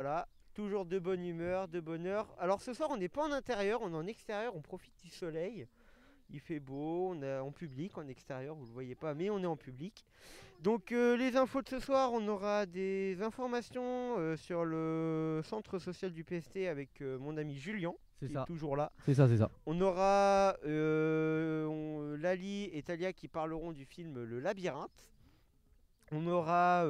Voilà, toujours de bonne humeur, de bonne heure. Alors ce soir, on n'est pas en intérieur, on est en extérieur, on profite du soleil. Il fait beau, on est en public, en extérieur, vous ne le voyez pas, mais on est en public. Donc les infos de ce soir, on aura des informations sur le centre social du PST avec mon ami Julien, qui est toujours là. C'est ça, c'est ça. On aura Lali et Talia qui parleront du film Le Labyrinthe. On aura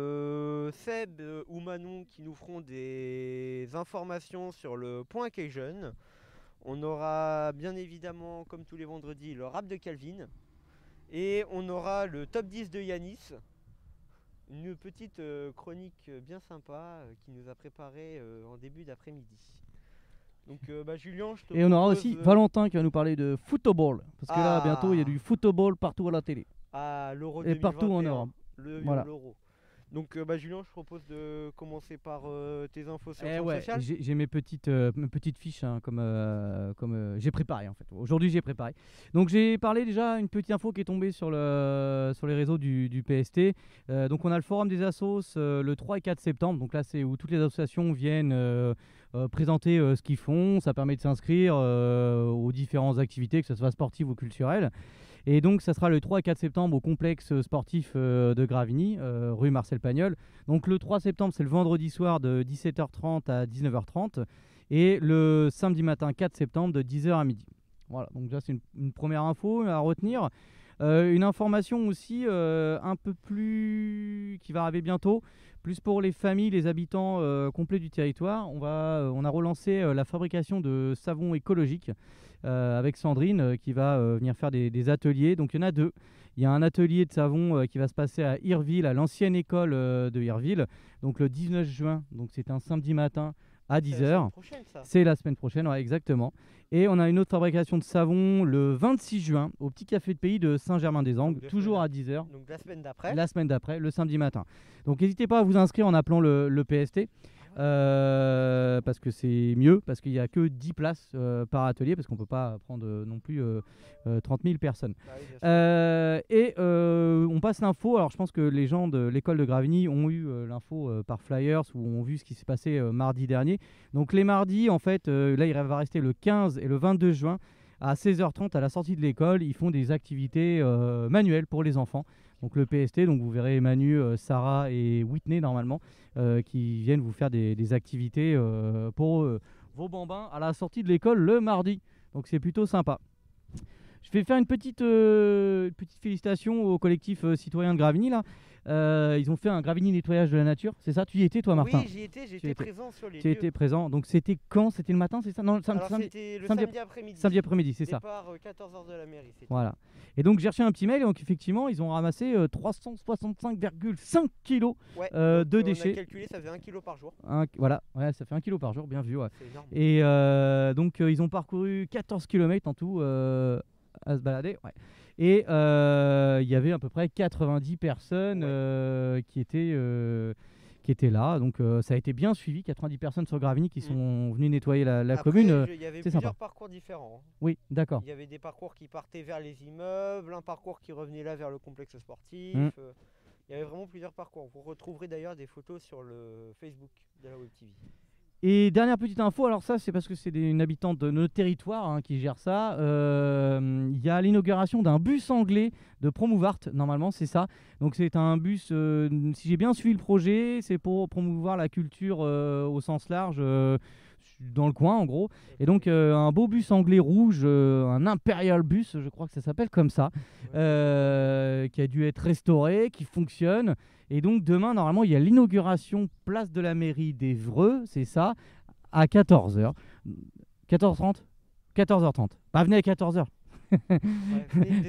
Seb ou Manon qui nous feront des informations sur le point Cajun. On aura bien évidemment, comme tous les vendredis, le rap de Calvin. Et on aura le top 10 de Yanis. Une petite chronique bien sympa qui nous a préparé en début d'après-midi. Donc Julien, je te Et on aura aussi Valentin qui va nous parler de football. Parce que là, bientôt, il y a du football partout à la télé. L'Euro 2021. Et partout en Europe. Voilà. L'Euro. Donc Julien, je propose de commencer par tes infos sur le centre social. J'ai mes petites fiches hein, comme j'ai préparé en fait. Aujourd'hui j'ai préparé. Donc j'ai parlé déjà une petite info qui est tombée sur les réseaux du PST. Donc on a le forum des assos le 3 et 4 septembre. Donc là c'est où toutes les associations viennent présenter ce qu'ils font. Ça permet de s'inscrire aux différentes activités, que ce soit sportives ou culturelles. Et donc ça sera le 3 et 4 septembre au complexe sportif de Gravigny, rue Marcel Pagnol. Donc le 3 septembre c'est le vendredi soir de 17h30 à 19h30 et le samedi matin 4 septembre de 10h à midi. Voilà, donc là c'est une première info à retenir. Une information aussi un peu plus qui va arriver bientôt, plus pour les familles, les habitants complets du territoire. On a relancé la fabrication de savon écologique avec Sandrine qui va venir faire des ateliers. Donc il y en a deux. Il y a un atelier de savon qui va se passer à Irville, à l'ancienne école de Irville, donc le 19 juin, donc c'est un samedi matin à 10h. C'est la semaine prochaine, ouais, exactement. Et on a une autre fabrication de savon le 26 juin au Petit Café de Pays de Saint-Germain-des-Angles, toujours à 10h. Donc la semaine d'après. La semaine d'après, le samedi matin. Donc n'hésitez pas à vous inscrire en appelant le PST. Parce que c'est mieux, parce qu'il n'y a que 10 places par atelier, parce qu'on ne peut pas prendre non plus 30 000 personnes. On passe l'info. Alors je pense que les gens de l'école de Gravigny ont eu l'info par flyers ou ont vu ce qui s'est passé mardi dernier. Donc les mardis, en fait, là il va rester le 15 et le 22 juin à 16h30 à la sortie de l'école. Ils font des activités manuelles pour les enfants. Donc le PST, donc vous verrez Manu, Sarah et Whitney normalement qui viennent vous faire des activités pour vos bambins à la sortie de l'école le mardi. Donc c'est plutôt sympa. Je vais faire une petite félicitation au collectif citoyen de Gravigny là. Ils ont fait un Gravigny nettoyage de la nature, c'est ça? Tu y étais toi Martin? Oui, j'y étais, j'étais présent sur les lieux. Tu étais présent, donc c'était quand? C'était le matin, c'est ça? Non, c'était le samedi après-midi. Samedi après-midi, c'est ça. Départ 14h de la mairie. Voilà. Et donc j'ai reçu un petit mail et donc effectivement ils ont ramassé 365,5 kg de déchets. On a calculé, ça faisait 1 kg par jour. Voilà, ouais, ça fait 1 kg par jour, bien vu. Ouais. C'est énorme. Et donc ils ont parcouru 14 km en tout à se balader. Ouais. Et il y avait à peu près 90 personnes qui étaient là. Donc ça a été bien suivi. 90 personnes sur Gravigny qui sont venues nettoyer la commune. Il y avait plusieurs parcours différents. Hein. Oui, d'accord. Il y avait des parcours qui partaient vers les immeubles, un parcours qui revenait là vers le complexe sportif. Il y avait vraiment plusieurs parcours. Vous retrouverez d'ailleurs des photos sur le Facebook de la Web TV. Et dernière petite info, alors ça c'est parce que c'est une habitante de notre territoire qui gère ça. Il y a l'inauguration d'un bus anglais de Promouvart, normalement c'est ça. Donc c'est un bus, si j'ai bien suivi le projet, c'est pour promouvoir la culture au sens large dans le coin en gros. Et donc un beau bus anglais rouge, un Imperial bus, je crois que ça s'appelle comme ça, qui a dû être restauré, qui fonctionne. Et donc demain, normalement, il y a l'inauguration place de la mairie d'Évreux, c'est ça, à 14h. 14h30 14h30. Pas venez à 14h.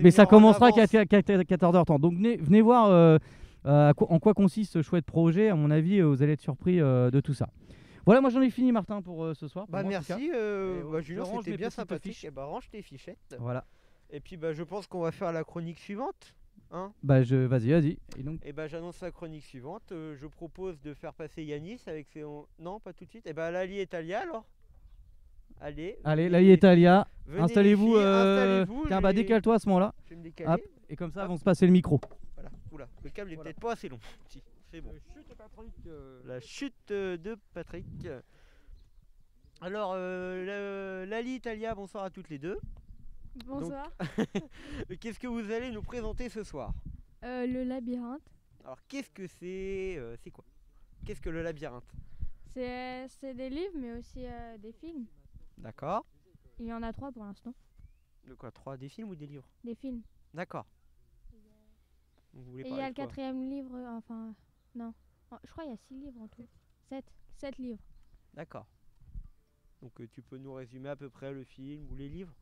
Mais ça commencera qu'à 14h30. Donc venez voir en quoi consiste ce chouette projet. À mon avis, vous allez être surpris de tout ça. Voilà, moi j'en ai fini Martin pour ce soir. Bah merci, Julien, c'était bien sympathique. Range tes fichettes. Voilà. Et puis je pense qu'on va faire la chronique suivante. Hein, vas-y. Et j'annonce la chronique suivante. Je propose de faire passer Yanis avec ses... Non, pas tout de suite. Et Lali et Talia alors. Allez, Lali et Talia, installez-vous. Tiens, décale-toi à ce moment-là. Je vais me décaler. Et comme ça, vont se passer le micro. Voilà. Oula, le câble est peut-être pas assez long. Si, C'est bon. Chute Patrick. La chute de Patrick. Alors, Lali, Talia, bonsoir à toutes les deux. Bonsoir. Qu'est-ce que vous allez nous présenter ce soir? Le labyrinthe, Alors, qu'est-ce que c'est? C'est quoi? Qu'est-ce que le labyrinthe? c'est des livres mais aussi des films. D'accord. Il y en a 3 pour l'instant. De quoi? 3 des films ou des livres? Des films. D'accord. Vous voulez Et il y parler a de le quoi? 4e livre, enfin, non. Je crois qu'il y a 6 livres en tout. 7 livres. D'accord. Donc tu peux nous résumer à peu près le film ou les livres?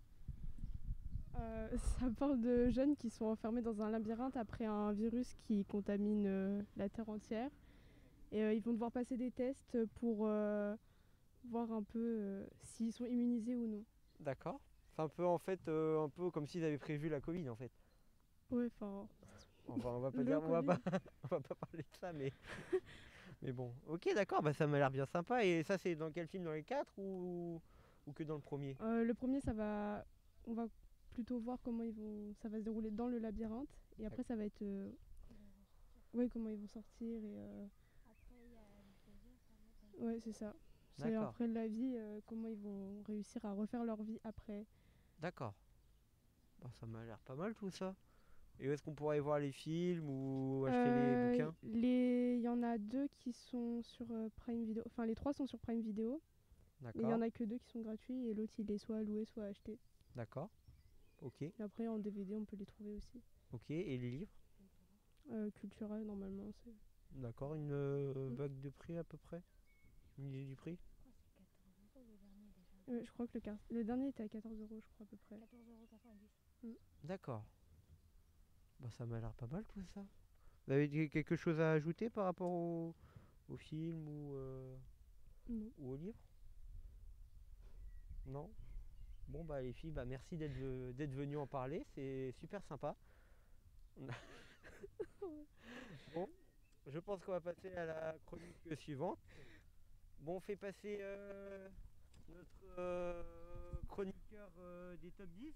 Ça parle de jeunes qui sont enfermés dans un labyrinthe après un virus qui contamine la Terre entière. Et ils vont devoir passer des tests pour voir un peu s'ils sont immunisés ou non. D'accord. C'est un peu en fait un peu comme s'ils avaient prévu la Covid en fait. Ouais, enfin, Enfin, on va pas Le dire, Covid. on va pas parler de ça, mais bon. Ok, d'accord, bah ça m'a l'air bien sympa. Et ça, c'est dans quel film? Dans les 4 ou que dans le premier? le premier, on va plutôt voir ça va se dérouler dans le labyrinthe. Et après, ça va être ouais, comment ils vont sortir. Ouais, c'est ça. C'est D'accord. après la vie, comment ils vont réussir à refaire leur vie après. D'accord. Bah, ça m'a l'air pas mal tout ça. Et où est-ce qu'on pourrait voir les films ou acheter les bouquins? Il y en a 2 qui sont sur Prime Video. Enfin, les 3 sont sur Prime Video. Mais il y D'accord. en a que 2 qui sont gratuits et l'autre, il est soit loué, soit acheté. D'accord. Ok. Et après, en DVD, on peut les trouver aussi. Ok. Et les livres? Cultura, normalement, c'est... D'accord. Une vague de prix à peu près? Une idée du prix? Je crois que le dernier était à 14 €, je crois, à peu près. D'accord. Bah ça m'a l'air pas mal tout ça. Vous avez quelque chose à ajouter par rapport au film Non. ou au livre? Non? Bon bah les filles, bah merci d'être venues en parler, c'est super sympa. Bon, je pense qu'on va passer à la chronique suivante. Bon, on fait passer notre chroniqueur des top 10.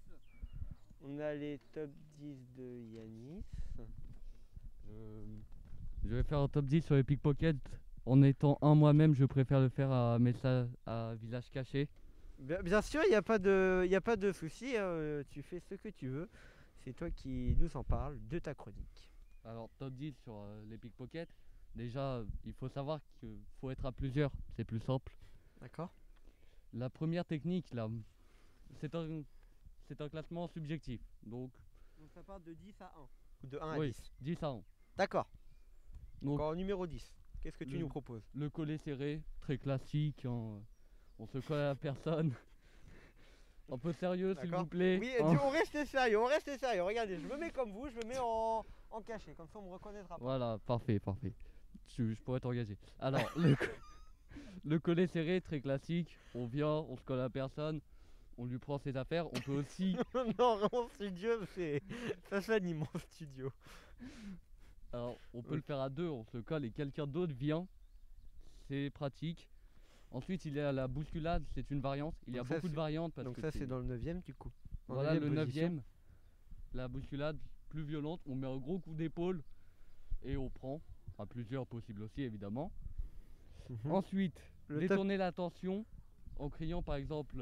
On a les top 10 de Yanis. Je vais faire un top 10 sur les pickpockets. En étant un moi-même, je préfère le faire à Village Caché. Bien sûr, il n'y a pas de souci, hein, tu fais ce que tu veux. C'est toi qui nous en parles de ta chronique. Alors, top 10 sur les pickpockets. Déjà, il faut savoir qu'il faut être à plusieurs, c'est plus simple. D'accord? La première technique, là, c'est un classement subjectif. Donc, ça part de 10 à 1. Ou de 1 à oui, 10. 10 à 1. D'accord. Donc, Encore numéro 10. Qu'est-ce que tu le- nous proposes? le collet serré, très classique. Hein, on se colle à la personne. Un peu sérieux, s'il D'accord. vous plaît. Oui, hein. on reste sérieux, on reste sérieux. Regardez, je me mets comme vous, je me mets en cachet, comme ça on me reconnaîtra pas. Voilà, parfait, parfait. Je pourrais t'engager. Alors, le collet serré, très classique. On vient, on se colle à la personne, on lui prend ses affaires. On peut aussi. Non, mon studio, ça s'anime mon studio. Alors, on peut le faire à deux, on se colle et quelqu'un d'autre vient. C'est pratique. Ensuite, il y a la bousculade, c'est une variante. Il y a Donc ça, beaucoup de variantes. Parce Donc que ça c'est dans le 9ème du coup. En Voilà, le 9e position. 9ème. La bousculade plus violente. On met un gros coup d'épaule et on prend. À plusieurs possibles aussi, évidemment. Mhm. Ensuite, Le top- détourner l'attention en criant par exemple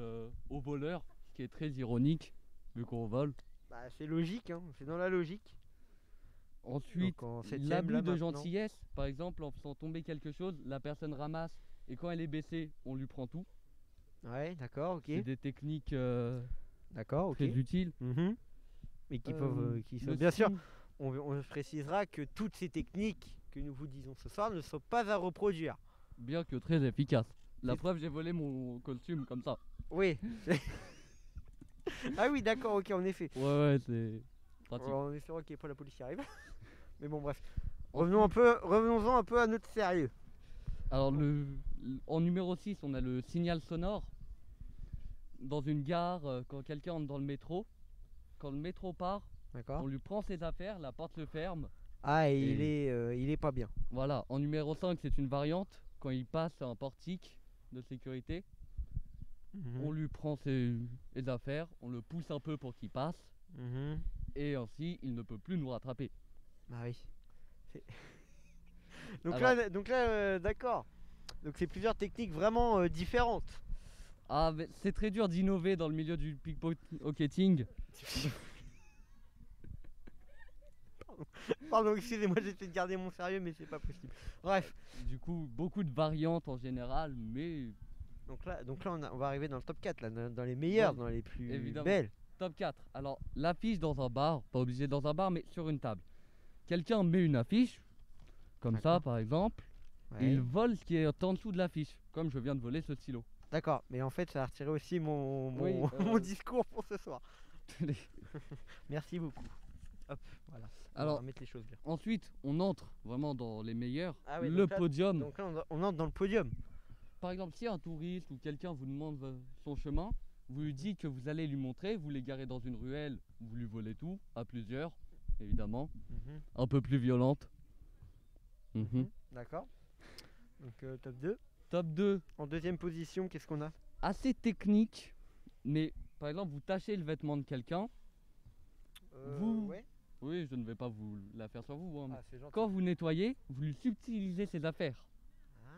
au voleur, ce qui est très ironique vu qu'on vole. Bah, c'est logique, hein, c'est dans la logique. Ensuite, Donc en 7ème, l'abus là, de maintenant. gentillesse, par exemple en faisant tomber quelque chose, la personne ramasse et quand elle est baissée, on lui prend tout. Ouais, d'accord, ok. C'est des techniques D'accord, ok. très utiles. Mhm. Et qui peuvent, qui sont... le Bien sûr, signe- on précisera que toutes ces techniques que nous vous disons ce soir ne sont pas à reproduire. Bien que très efficace. La C'est- preuve, j'ai volé mon costume comme ça. Oui. Ah oui, d'accord, ok, en effet. Ouais, c'est pratique. En espérant qu'il n'y ait pas la police qui arrive. Mais bon, bref. Revenons-en un peu à notre sérieux. Alors, en numéro 6, on a le signal sonore. Dans une gare, quand quelqu'un entre dans le métro, quand le métro part, D'accord. on lui prend ses affaires, la porte se ferme. Ah, et Et- il est pas bien. Voilà, en numéro 5, c'est une variante. Quand il passe à un portique de sécurité, on lui prend ses affaires, on le pousse un peu pour qu'il passe, Mhm. et ainsi, il ne peut plus nous rattraper. Ah oui. C'est- D'accord. Donc c'est plusieurs techniques vraiment différentes. Ah, mais c'est très dur d'innover dans le milieu du pickpocketing. Pardon, excusez-moi, j'essaie de garder mon sérieux, mais c'est pas possible. Bref. Du coup, beaucoup de variantes en général, mais Donc là on va arriver dans le top 4, là, dans les meilleurs, Oui, dans les plus évidemment. belles. top 4. Alors, l'affiche dans un bar, pas obligé dans un bar, mais sur une table. Quelqu'un met une affiche, comme ça D'accord. par exemple, Ouais. il vole ce qui est en dessous de l'affiche, comme je viens de voler ce stylo. D'accord, mais en fait ça a retiré aussi mon Oui, mon discours pour ce soir. Les- Merci beaucoup. Hop, voilà. On Alors, va mettre les choses bien. Ensuite, on entre vraiment dans les meilleurs, Ah oui, le donc là- podium. Donc là on entre dans le podium. Par exemple, si un touriste ou quelqu'un vous demande son chemin, vous lui dites que vous allez lui montrer, vous les garez dans une ruelle, vous lui volez tout, à plusieurs, évidemment, Mhm. un peu plus violente. Mhm. D'accord. Donc top 2. Top 2, En deuxième position, qu'est-ce qu'on a? assez technique, mais par exemple, vous tachez le vêtement de quelqu'un. Vous- Ouais. Oui, je ne vais pas vous la faire sur vous, hein, mais Ah, c'est gentil. quand vous nettoyez, vous lui subtilisez ses affaires. Ah,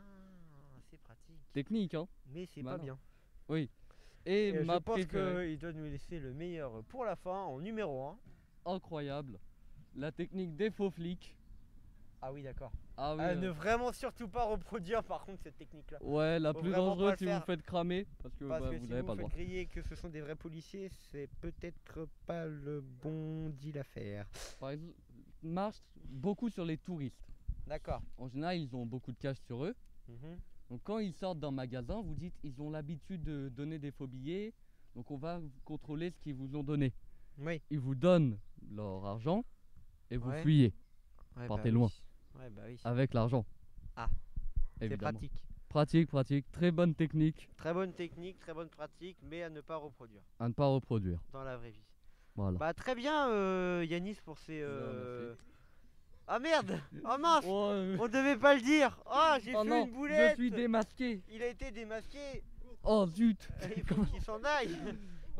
c'est pratique. Technique, hein. Mais c'est pas Malin. bien. Et Et ma je pense préférée, qu'il doit nous laisser le meilleur pour la fin en numéro 1. incroyable, la technique des faux flics. Ah oui, d'accord. Ah oui, Ne vraiment surtout pas reproduire par contre cette technique-là. ouais, la faut plus vraiment pas dangereuse le si vous faire. vous faites cramer, parce que Parce bah, que vous si n'avez vous pas le faites droit. griller que ce sont des vrais policiers, c'est peut-être pas le bon deal à faire. Par exemple, marche beaucoup sur les touristes. D'accord. En général, ils ont beaucoup de cash sur eux. Mhm. Donc quand ils sortent d'un magasin, vous dites ils ont l'habitude de donner des faux billets. Donc on va contrôler ce qu'ils vous ont donné. Oui. Ils vous donnent leur argent et vous Ouais. fuyez Ouais, Partez bah loin. oui. Ouais, bah oui. avec l'argent. Ah. C'est Évidemment. pratique. Pratique, très bonne technique Très bonne technique, très bonne pratique, mais à ne pas reproduire à ne pas reproduire. dans la vraie vie. Voilà. Bah très bien Yanis pour ces... Merci. Ah merde. Oh mince. Oh, On devait pas le dire. Oh, j'ai oh fait non, une boulette. je suis démasqué. Il a été démasqué. Oh zut. Il faut qu'il s'en aille.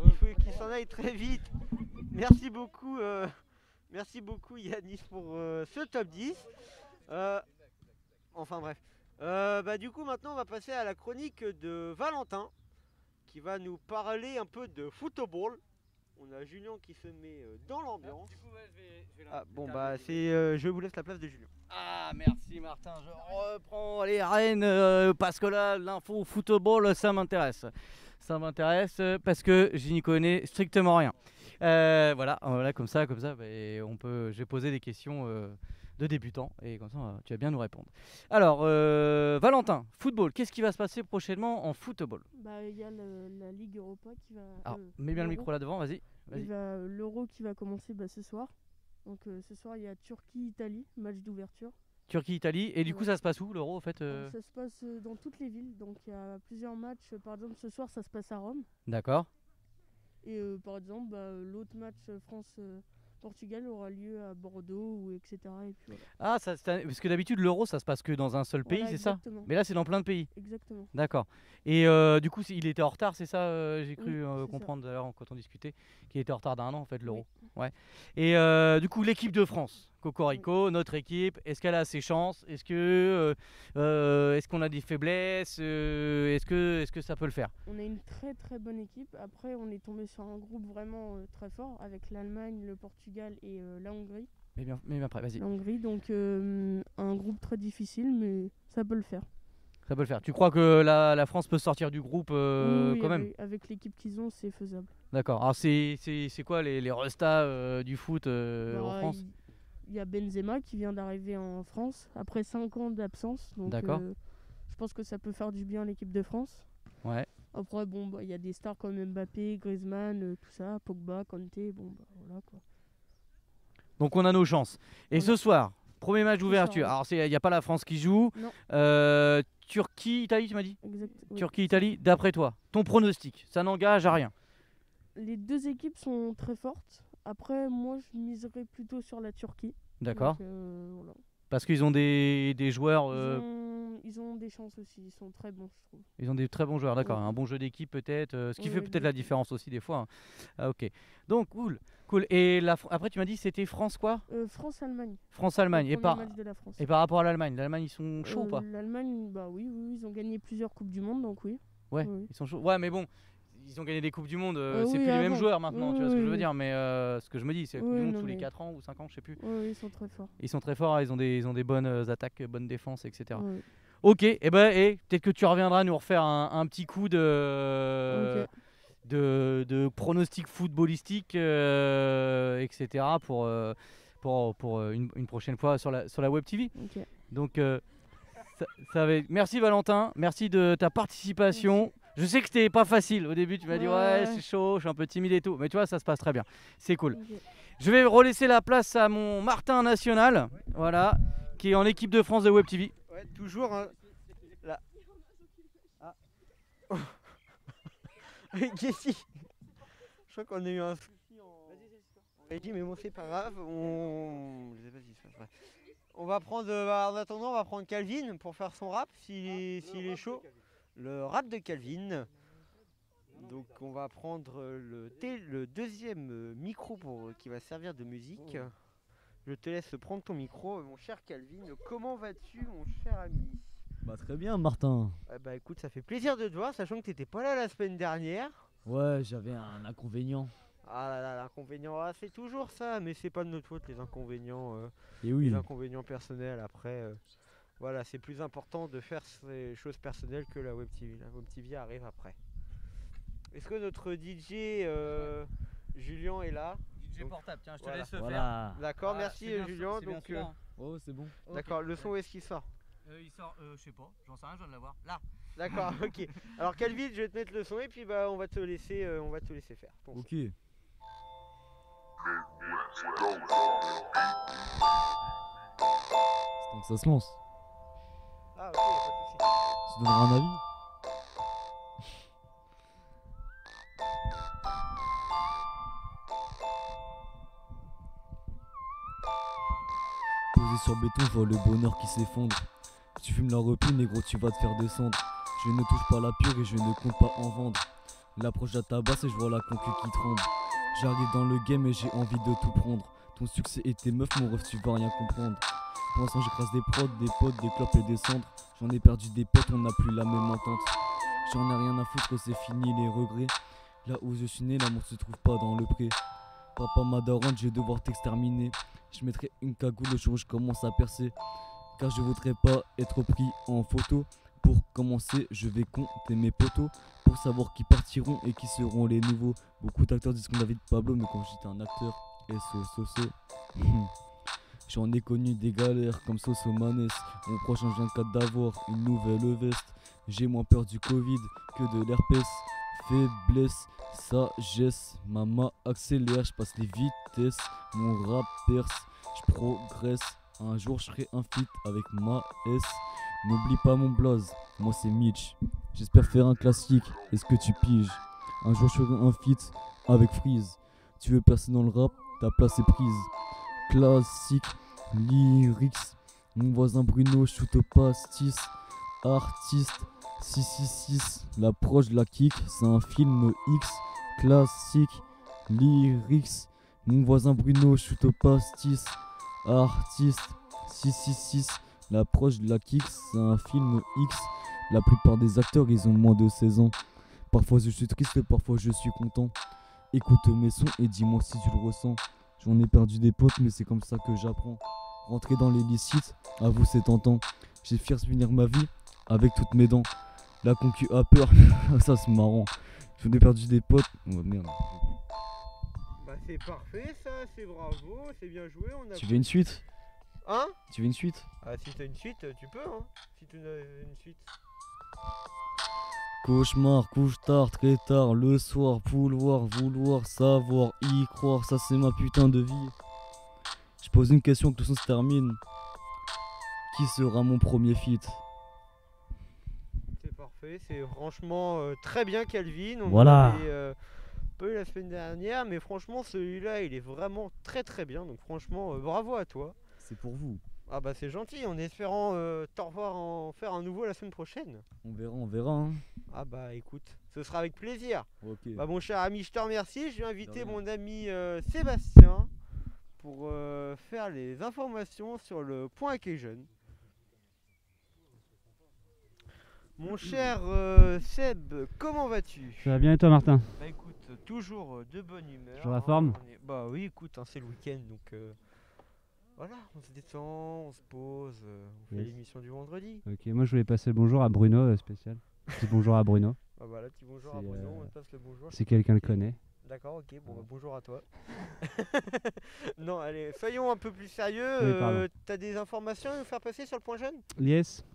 Il faut qu'il s'en aille très vite. Merci beaucoup Yanis pour ce top 10. Enfin bref. Bah du coup maintenant on va passer à la chronique de Valentin qui va nous parler un peu de football. On a Julien qui se met dans l'ambiance. Ah bon bah c'est je vous laisse la place de Julien. Ah merci Martin, je reprends les rênes parce que là l'info football ça m'intéresse. Ça m'intéresse parce que je n'y connais strictement rien. Voilà, comme ça, je vais poser des questions de débutants et comme ça tu vas bien nous répondre. Alors Valentin, football, qu'est-ce qui va se passer prochainement en football? Bah, il y a la Ligue Europa qui va. Alors mets bien le l'Euro. micro là devant, vas-y. L'Euro qui va commencer ce soir. Donc ce soir il y a Turquie-Italie, match d'ouverture. Turquie-Italie, et du coup Ouais. ça se passe où l'Euro en fait Alors, ça se passe dans toutes les villes. Donc il y a plusieurs matchs. Par exemple ce soir ça se passe à Rome. D'accord. Et par exemple l'autre match France-Portugal aura lieu à Bordeaux ou etc. Et puis voilà. Ah, parce que d'habitude l'Euro ça se passe que dans un seul pays, Voilà, c'est ça? exactement. Mais là c'est dans plein de pays. Exactement. D'accord. Et du coup, il était en retard, c'est ça? J'ai cru Oui, c'est ça. comprendre d'ailleurs quand on discutait qu'il était en retard d'un an en fait l'Euro. Ouais. Et du coup, l'équipe de France, Cocorico, notre équipe, est-ce qu'elle a ses chances? Est-ce qu'on a des faiblesses? Est-ce que ça peut le faire? On a une très très bonne équipe. Après, on est tombé sur un groupe vraiment très fort avec l'Allemagne, le Portugal et la Hongrie. Mais bien après, vas-y. La Hongrie, donc un groupe très difficile, mais ça peut le faire. Ça peut le faire. Tu crois que la France peut sortir du groupe Oui, quand même? avec l'équipe qu'ils ont, c'est faisable. D'accord. Alors c'est quoi les restats du foot Bah, en France? Il y a Benzema qui vient d'arriver en France après 5 ans d'absence. Donc D'accord. je pense que ça peut faire du bien à l'équipe de France. Ouais. Après, bon, il y a des stars comme Mbappé, Griezmann, tout ça, Pogba, Kanté, bon, bah, voilà quoi. Donc on a nos chances. Et On ce a- soir, premier match d'ouverture. ouais. Alors il n'y a pas la France qui joue. Non. Turquie-Italie, tu m'as dit? Exact. Oui. Turquie-Italie, d'après toi, ton pronostic, ça n'engage à rien. Les deux équipes sont très fortes. Après, moi, je miserais plutôt sur la Turquie. D'accord. Donc, voilà. Parce qu'ils ont des joueurs, Ils ont des chances aussi. Ils sont très bons, je trouve. ils ont des très bons joueurs, d'accord. Ouais. Un bon jeu d'équipe peut-être, ce qui Ouais, fait peut-être la exactement. différence aussi des fois, hein. Ah, ok. Donc cool. Cool. Et après, tu m'as dit c'était France quoi? France-Allemagne. France-Allemagne. Le Et premier match de la France. par rapport à l'Allemagne, ils sont chauds ou pas? L'Allemagne, bah oui, ils ont gagné plusieurs Coupes du Monde, donc oui. Ouais, Oui. ils sont chauds. Ouais, mais bon, ils ont gagné des Coupes du Monde. C'est oui, plus les mêmes avant. joueurs maintenant, tu vois ce que je veux Oui. dire. Mais ce que je me dis, c'est la Coupe Oui, du Monde non, tous les mais- 4 ans ou 5 ans, je sais plus. Oui, ils sont très forts. Ils sont très forts, ils ont des bonnes attaques, bonnes défenses, etc. Oui. Ok, et peut-être que tu reviendras nous refaire un petit coup de. Ok. De pronostics footballistiques, etc. pour une prochaine fois sur la Web TV. Ok. Donc, merci Valentin, merci de ta participation. Je sais que c'était pas facile au début, tu m'as dit ouais, c'est chaud, je suis un peu timide et tout, mais tu vois, ça se passe très bien, c'est cool. Ok. Je vais relaisser la place à mon Martin National, voilà, qui est en équipe de France de Web TV. Ouais, toujours. Hein, là. Ah. Qu'est-ce qui- Je crois qu'on a eu un souci en régie, mais bon, c'est pas grave. Vas-y, ça va. On va prendre, en attendant, on va prendre Calvin pour faire son rap s'il est chaud. Le rap de Calvin. Donc, on va prendre le deuxième micro qui va servir de musique. Je te laisse prendre ton micro, mon cher Calvin. Comment vas-tu, mon cher ami? Bah très bien Martin. Bah écoute, ça fait plaisir de te voir, sachant que t'étais pas là la semaine dernière. Ouais, j'avais un inconvénient. Ah là là, l'inconvénient, c'est toujours ça, mais c'est pas de notre faute les inconvénients. Et oui. Les inconvénients personnels, après, voilà, c'est plus important de faire ces choses personnelles que la Web TV. La Web TV arrive après. Est-ce que notre DJ Julien est là? DJ portable, tiens, je te Voilà. laisse faire. Voilà. D'accord, Voilà, merci c'est bien, Julien. c'est bien Donc, celui-là, hein. Oh c'est bon. d'accord, le son, où est-ce qu'il sort? Il sort, je sais pas, j'en sais rien, je viens de l'avoir. Là. D'accord, ok. Alors Calvin, je vais te mettre le son et puis bah on va te laisser faire. ton son. Ok. Donc ça se lance. Ah ok, y a pas de souci. Tu donneras un avis? Posé sur béton, je vois le bonheur qui s'effondre. Si tu fumes la repue, négro, tu vas te faire descendre. Je ne touche pas la pure et je ne compte pas en vendre. L'approche de la tabasse et je vois la concu qui tremble. J'arrive dans le game et j'ai envie de tout prendre. Ton succès et tes meufs, mon rêve, tu vas rien comprendre. Pour l'instant, j'écrase des prods, des potes, des clopes et des cendres. J'en ai perdu des potes, on n'a plus la même entente. J'en ai rien à foutre, c'est fini les regrets. Là où je suis né, l'amour se trouve pas dans le pré. Papa m'a daronne, je vais devoir t'exterminer. Je mettrai une cagoule le jour où je commence à percer. Car je voudrais pas être pris en photo. Pour commencer, je vais compter mes potos pour savoir qui partiront et qui seront les nouveaux. Beaucoup d'acteurs disent qu'on David Pablo, mais quand j'étais un acteur, SO. J'en ai connu des galères comme Sosomanes. Mon prochain, je viens d'avoir une nouvelle veste. J'ai moins peur du Covid que de l'herpès. Faiblesse, sagesse, maman accélère, je passe les vitesses. Mon rap perce, je progresse. Un jour, je ferai un feat avec ma S. N'oublie pas mon blaze, moi c'est Mitch. J'espère faire un classique, est-ce que tu piges? Un jour je ferai un feat avec Freeze. Tu veux percer dans le rap, ta place est prise. Classique, lyrics. Mon voisin Bruno shoot au pastis. Artiste, 666. L'approche de la kick, c'est un film X. Classique, lyrics. Mon voisin Bruno shoot au pastis. Artiste, 666. L'approche de la kick, c'est un film X. La plupart des acteurs, ils ont moins de 16 ans. Parfois je suis triste, parfois je suis content. Écoute mes sons et dis-moi si tu le ressens. J'en ai perdu des potes, mais c'est comme ça que j'apprends. Rentrer dans l'illicite, à vous c'est tentant. J'ai fier finir ma vie avec toutes mes dents. La concu a peur, ça c'est marrant. J'en ai perdu des potes. Oh merde. Bah c'est parfait ça, c'est bravo, c'est bien joué. On a Tu veux une suite? Hein? Tu veux une suite? Ah si t'as une suite, tu peux hein. Si tu as une suite. Cauchemar, couche tard, très tard, le soir, vouloir, savoir, y croire, ça c'est ma putain de vie. Je pose une question que tout ça se termine. Qui sera mon premier feat? C'est parfait, c'est franchement très bien Calvin. On Voilà. l'avait, pas eu la semaine dernière, mais franchement celui-là il est vraiment très très bien. Donc franchement bravo à toi. C'est pour vous. Ah bah c'est gentil, en espérant t'en revoir en faire un nouveau la semaine prochaine. On verra. Hein. Ah bah écoute, ce sera avec plaisir. Ok. Bah mon cher ami, je te remercie. Je vais inviter rien. mon ami Sébastien pour faire les informations sur le point occasion. Mon cher Seb, comment vas-tu? Ça va bien et toi, Martin? Bah écoute, toujours de bonne humeur. Toujours la forme? Bah oui, écoute, hein, c'est le week-end donc voilà, on se détend, on se pose, on fait Yes. l'émission du vendredi. Ok, moi je voulais passer le bonjour à Bruno, spécial. Petit bonjour à Bruno, Bah voilà, petit bonjour à C'est, Bruno, on te passe le bonjour. si quelqu'un le Ok. connaît. D'accord, ok, bon bah, bonjour à toi. Non, allez, soyons un peu plus sérieux. Oui, pardon. T'as des informations à nous faire passer sur le point jeune? Yes,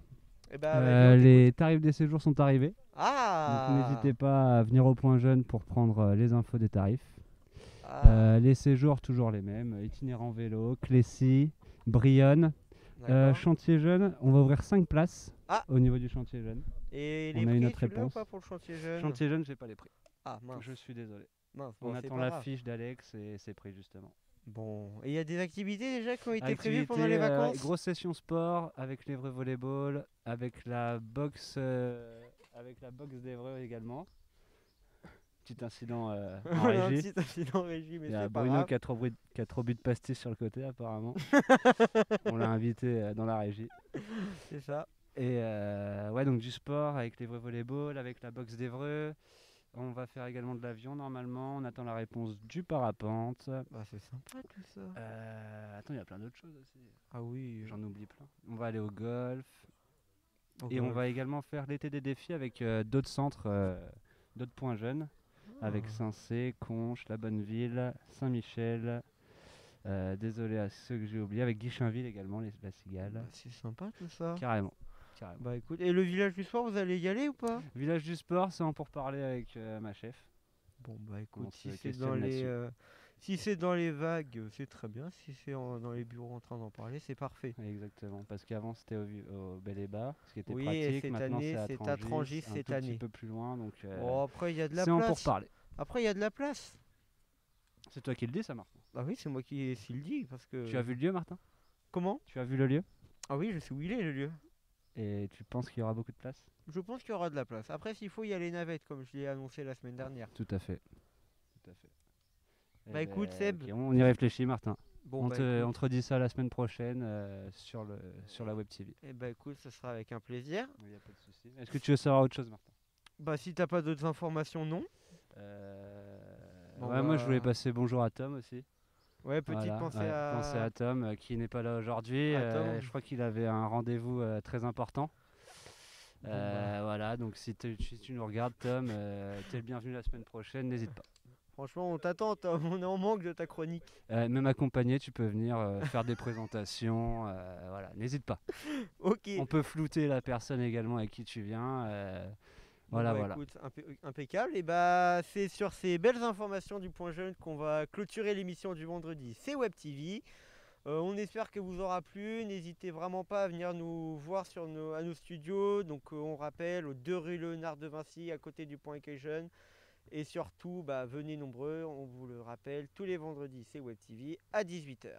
Eh bah, vas-y, on les tarifs des séjours sont arrivés. t'écoute. Ah Donc n'hésitez pas à venir au point jeune pour prendre les infos des tarifs. Ah, Les séjours toujours les mêmes, itinérant vélo, Clécy, Brionne. d'accord. Chantier jeune, on va ouvrir 5 places Ah. au niveau du chantier jeune. Et on les a une prix, autre tu l'as ou réponse. pas pour le chantier jeune? Chantier jeune, j'ai pas les prix. Ah mince, Je suis désolé. mince, On bon, c'est attend pas la grave. fiche d'Alex et ses prix justement. Bon, et il y a des activités déjà qui ont été prévues Activité, pendant les vacances? grosse session sport avec les vrais volleyball, avec la boxe d'Evreux également. Petit incident en Voilà, un régie. petit incident régie, mais Il y a c'est pas Bruno grave. qui a trop bu de pastis sur le côté apparemment. On l'a invité dans la régie. C'est ça. Et ouais, donc du sport avec les vrais volleyball, avec la boxe d'Evreux. On va faire également de l'avion normalement. On attend la réponse du parapente. Bah c'est sympa tout ça. Attends, il y a plein d'autres choses aussi. Ah oui. J'en oublie plein. On va aller au golf. au Et on golf. va également faire l'été des défis avec d'autres centres, d'autres points jeunes. Avec Ah. Saint-Cé, Conches, La Bonneville, Saint-Michel. Désolé à ceux que j'ai oubliés. Avec Guichainville également, la Bah, Cigale. c'est sympa tout ça. Carrément. Bah écoute, et le village du sport, vous allez y aller ou pas? Village du sport, c'est en pourparler avec ma chef. Bon bah écoute, On se si c'est questionne dans les là-dessus. si c'est dans les vagues, c'est très bien. Si c'est dans les bureaux en train d'en parler, c'est parfait. Exactement, parce qu'avant c'était au Bel et Bas, ce qui était Oui, et pratique. cette Maintenant année, c'est c'est à Trangis un cette tout année. petit peu plus loin, donc Oh, après il y a de la c'est en place. pourparler. Après il y a de la place. C'est toi qui le dis, ça, Martin. Bah oui, c'est moi qui le dis parce que. Tu as vu le lieu, Martin? Comment? Tu as vu le lieu? Ah oui, je sais où il est le lieu. Et tu penses qu'il y aura beaucoup de place? Je pense qu'il y aura de la place. Après, s'il faut, il y a les navettes, comme je l'ai annoncé la semaine dernière. Tout à fait. Tout à fait. Bah, écoute, Seb. ok, on y réfléchit, Martin. Bon, on, bah, te, écoute. on te redit ça la semaine prochaine sur la Web TV. Eh bah écoute, ce sera avec un plaisir. Il n'y a pas de souci. Est-ce que tu veux savoir autre chose, Martin? Bah si t'as pas d'autres informations, non. Bon, Ouais, moi je voulais bah, passer bonjour à Tom aussi. Ouais, petite Voilà, pensée ouais, à... pensée à Tom qui n'est pas là aujourd'hui. À Tom. Je crois qu'il avait un rendez-vous très important. Bon, bah. Voilà, donc si tu nous regardes, Tom, t'es le bienvenu la semaine prochaine, n'hésite pas. Franchement, on t'attend, Tom. On est en manque de ta chronique. Même accompagné, tu peux venir faire des présentations. Voilà, n'hésite pas. Ok. On peut flouter la personne également avec qui tu viens. Bon, Voilà, bah, voilà. écoute, impeccable. Et bah c'est sur ces belles informations du point jeune qu'on va clôturer l'émission du vendredi. C'est Web TV. On espère que vous aura plu. N'hésitez vraiment pas à venir nous voir à nos studios. Donc on rappelle aux 2 rue Léonard de Vinci à côté du point Occasion. Et surtout, bah, venez nombreux. On vous le rappelle, tous les vendredis c'est Web TV à 18 h.